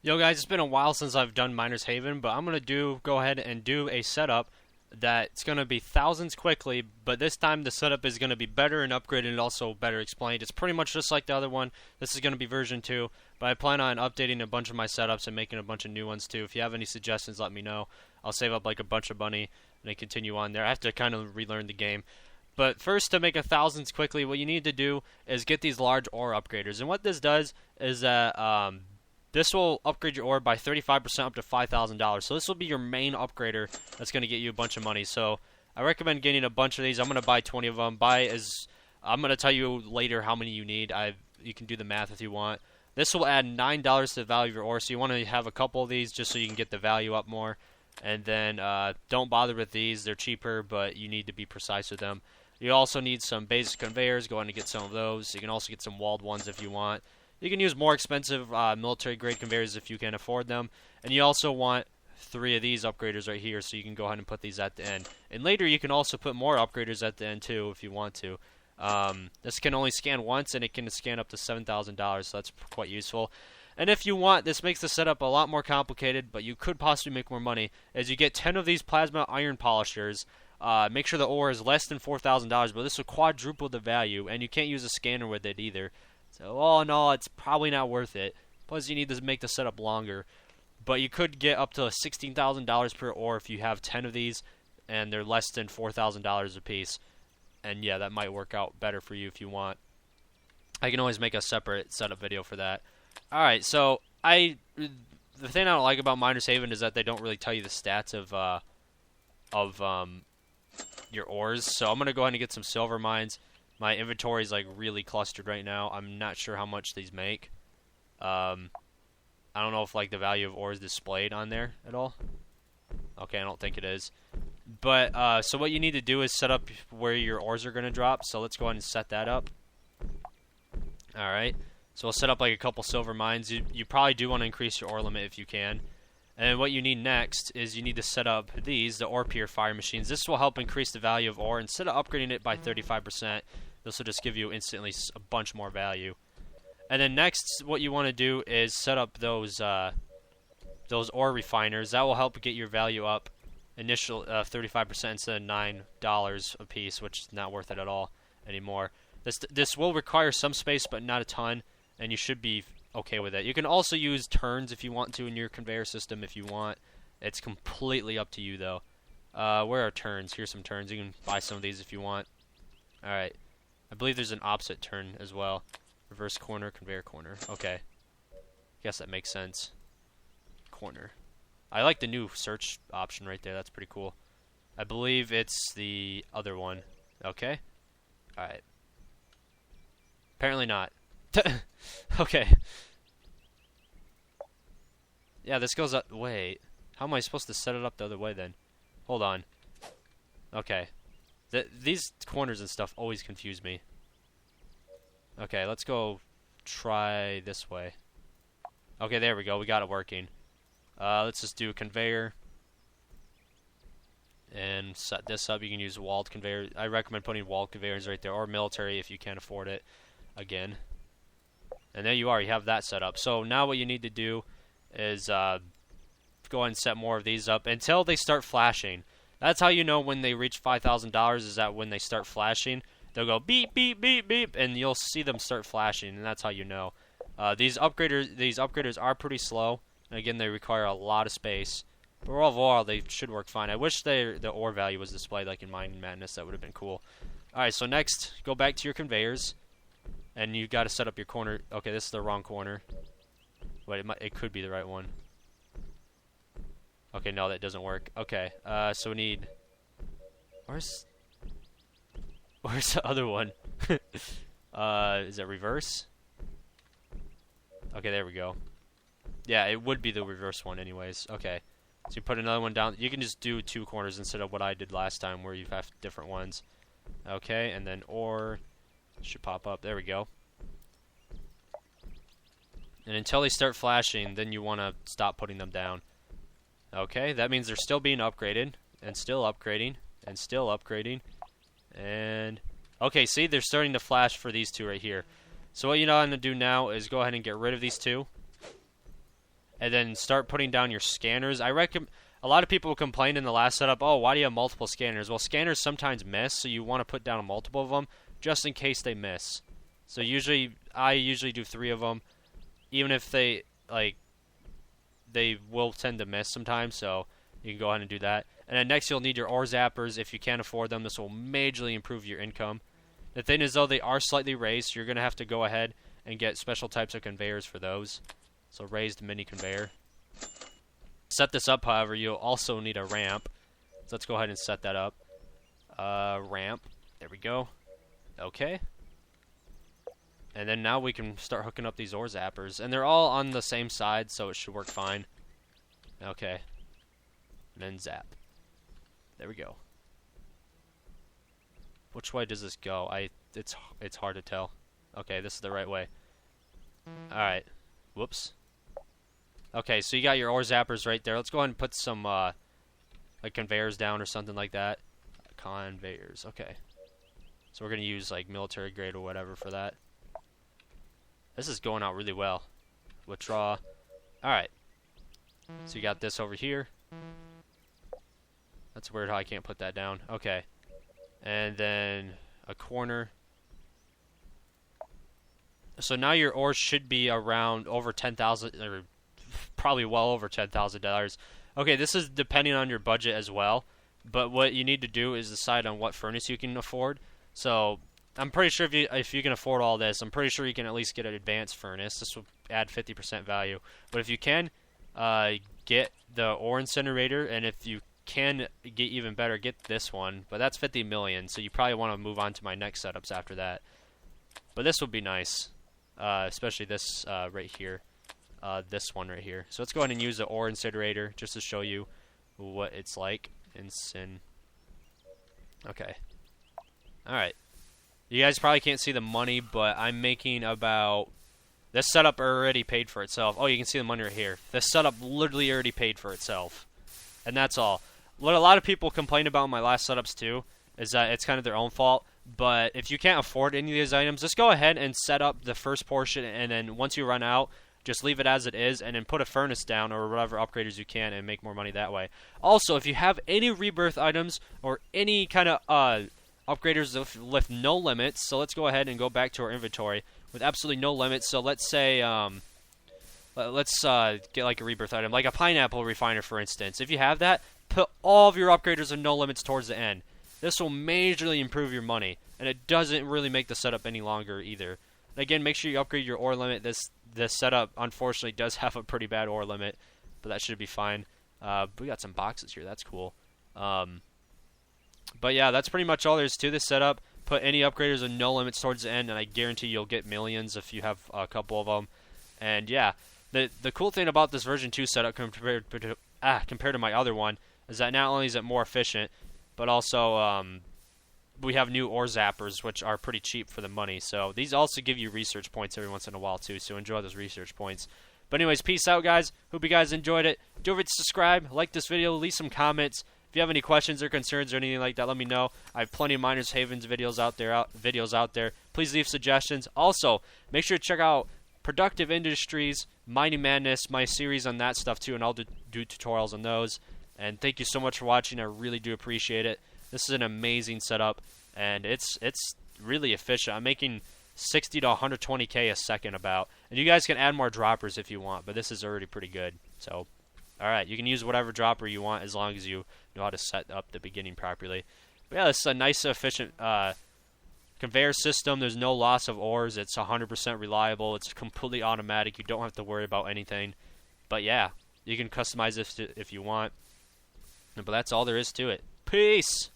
Yo guys, it's been a while since I've done Miner's Haven, but I'm gonna go ahead and do a setup that's gonna be thousands quickly, but this time the setup is gonna be better and upgraded and also better explained. It's pretty much just like the other one. This is gonna be version 2, but I plan on updating a bunch of my setups and making a bunch of new ones too. If you have any suggestions, let me know. I'll save up like a bunch of money and then continue on there. I have to kind of relearn the game. But first, to make a thousands quickly, what you need to do is get these large ore upgraders. And what this does is that this will upgrade your ore by 35% up to $5,000. So this will be your main upgrader that's going to get you a bunch of money. So I recommend getting a bunch of these. I'm going to buy 20 of them. I'm going to tell you later how many you need. You can do the math if you want. This will add $9 to the value of your ore. So you want to have a couple of these just so you can get the value up more. And then don't bother with these. They're cheaper, but you need to be precise with them. You also need some basic conveyors. Go ahead and get some of those. You can also get some walled ones if you want. You can use more expensive military-grade conveyors if you can afford them. And you also want 3 of these upgraders right here, so you can go ahead and put these at the end. And later, you can also put more upgraders at the end, too, if you want to. This can only scan once, and it can scan up to $7,000, so that's quite useful. And if you want, this makes the setup a lot more complicated, but you could possibly make more money, as you get 10 of these plasma iron polishers. Make sure the ore is less than $4,000, but this will quadruple the value, and you can't use a scanner with it either. So all in all, it's probably not worth it. Plus, you need to make the setup longer. But you could get up to $16,000 per ore if you have 10 of these, and they're less than $4,000 a piece. And yeah, that might work out better for you if you want. I can always make a separate setup video for that. Alright, so the thing I don't like about Miner's Haven is that they don't really tell you the stats of your ores. So I'm going to go ahead and get some silver mines. My inventory is like really clustered right now. I'm not sure how much these make. I don't know if like the value of ore is displayed on there at all. Okay, I don't think it is. But so what you need to do is set up where your ores are going to drop. So let's go ahead and set that up. Alright. So we'll set up like a couple silver mines. You probably do want to increase your ore limit if you can. And what you need next is you need to set up the ore purifier machines. This will help increase the value of ore. Instead of upgrading it by 35%, this will just give you instantly a bunch more value. And then next, what you want to do is set up those ore refiners. That will help get your value up initial 35% instead of $9 a piece, which is not worth it at all anymore. This will require some space, but not a ton, and you should be okay with it. You can also use turns if you want to in your conveyor system if you want. It's completely up to you though. Where are turns? Here's some turns. You can buy some of these if you want. Alright. I believe there's an opposite turn as well. Reverse corner, conveyor corner. Okay. Guess that makes sense. Corner. I like the new search option right there. That's pretty cool. I believe it's the other one. Okay. Alright. Apparently not. Okay. Yeah, this goes up. Wait. How am I supposed to set it up the other way then? Hold on. Okay. These corners and stuff always confuse me. Okay, let's go try this way. Okay, there we go. We got it working. Let's just do a conveyor. And set this up. You can use walled conveyor. I recommend putting walled conveyors right there. Or military if you can't afford it. Again. And there you are. You have that set up. So now what you need to do is go ahead and set more of these up until they start flashing. That's how you know when they reach $5,000 is that when they start flashing. They'll go beep, beep, beep, beep, and you'll see them start flashing, and that's how you know. These upgraders are pretty slow. And again, they require a lot of space. But overall, they should work fine. I wish the ore value was displayed like in Mining Madness. That would have been cool. Alright, so next, go back to your conveyors. And you got to set up your corner. Okay, this is the wrong corner. Wait, it could be the right one. Okay, no, that doesn't work. Okay, so we need... Where's the other one? Is it reverse? Okay, there we go. Yeah, it would be the reverse one anyways. Okay, so you put another one down. You can just do 2 corners instead of what I did last time where you have different ones. Okay, and then ore... should pop up. There we go. And until they start flashing, then you want to stop putting them down. Okay, that means they're still being upgraded, and still upgrading, and still upgrading, and... Okay, see, they're starting to flash for these 2 right here. So what you know I'm going to do now is go ahead and get rid of these 2. and then start putting down your scanners. I recommend. A lot of people complained in the last setup, oh, why do you have multiple scanners? Well, scanners sometimes miss, so you want to put down a multiple of them just in case they miss. So I usually do 3 of them, even if they will tend to miss sometimes. So you can go ahead and do that. And then next, you'll need your ore zappers if you can't afford them. This will majorly improve your income. The thing is, though, they are slightly raised, so you're going to have to go ahead and get special types of conveyors for those. So raised mini conveyor. Set this up, however, you'll also need a ramp. So let's go ahead and set that up. Ramp. There we go. Okay. And then now we can start hooking up these ore zappers. And they're all on the same side, so it should work fine. Okay. And then zap. There we go. Which way does this go? It's hard to tell. Okay, this is the right way. Alright. Whoops. Okay, so you got your ore zappers right there. Let's go ahead and put some like conveyors down or something like that. Conveyors. Okay. So we're going to use like military grade or whatever for that. This is going out really well. Withdraw. Alright. So you got this over here. That's weird how I can't put that down. Okay. And then a corner. So now your ores should be around over 10,000, or probably well over $10,000. Okay, this is depending on your budget as well. But what you need to do is decide on what furnace you can afford. So I'm pretty sure if you can afford all this, I'm pretty sure you can at least get an advanced furnace. This will add 50% value. But if you can, get the ore incinerator, and if you can get even better, get this one. But that's 50 million, so you probably want to move on to my next setups after that. But this would be nice, especially this right here, this one right here. So let's go ahead and use the ore incinerator just to show you what it's like. Okay. Alright. You guys probably can't see the money, but I'm making about... This setup already paid for itself. Oh, you can see the money right here. This setup literally already paid for itself. And that's all. What a lot of people complain about in my last setups too is that it's kind of their own fault. But if you can't afford any of these items, just go ahead and set up the first portion, and then once you run out, just leave it as it is, and then put a furnace down or whatever upgraders you can and make more money that way. Also, if you have any rebirth items or any kind of upgraders with no limits, so let's go ahead and go back to our inventory with absolutely no limits. So let's say, let's get like a rebirth item, like a pineapple refiner, for instance. If you have that, put all of your upgraders with no limits towards the end. This will majorly improve your money, and it doesn't really make the setup any longer either. And again, make sure you upgrade your ore limit. This setup, unfortunately, does have a pretty bad ore limit, but that should be fine. We got some boxes here. That's cool. But yeah, that's pretty much all there is to this setup. Put any upgraders with no limits towards the end, and I guarantee you'll get millions if you have a couple of them. And yeah, the cool thing about this version 2 setup compared to my other one is that not only is it more efficient, but also we have new ore zappers, which are pretty cheap for the money. So these also give you research points every once in a while too, so enjoy those research points. But anyways, peace out, guys. Hope you guys enjoyed it. Don't forget to subscribe, like this video, leave some comments. If you have any questions or concerns or anything like that, let me know. I have plenty of Miners Havens videos out there. Please leave suggestions. Also, make sure to check out Productive Industries, Mining Madness, my series on that stuff too, and I'll do tutorials on those. And thank you so much for watching. I really do appreciate it. This is an amazing setup, and it's really efficient. I'm making 60 to 120k a second about. And you guys can add more droppers if you want, but this is already pretty good. So, alright, you can use whatever dropper you want as long as you know how to set up the beginning properly. But yeah, it's a nice, efficient conveyor system. There's no loss of ores. It's 100% reliable. It's completely automatic. You don't have to worry about anything. But yeah, you can customize this if you want. But that's all there is to it. Peace!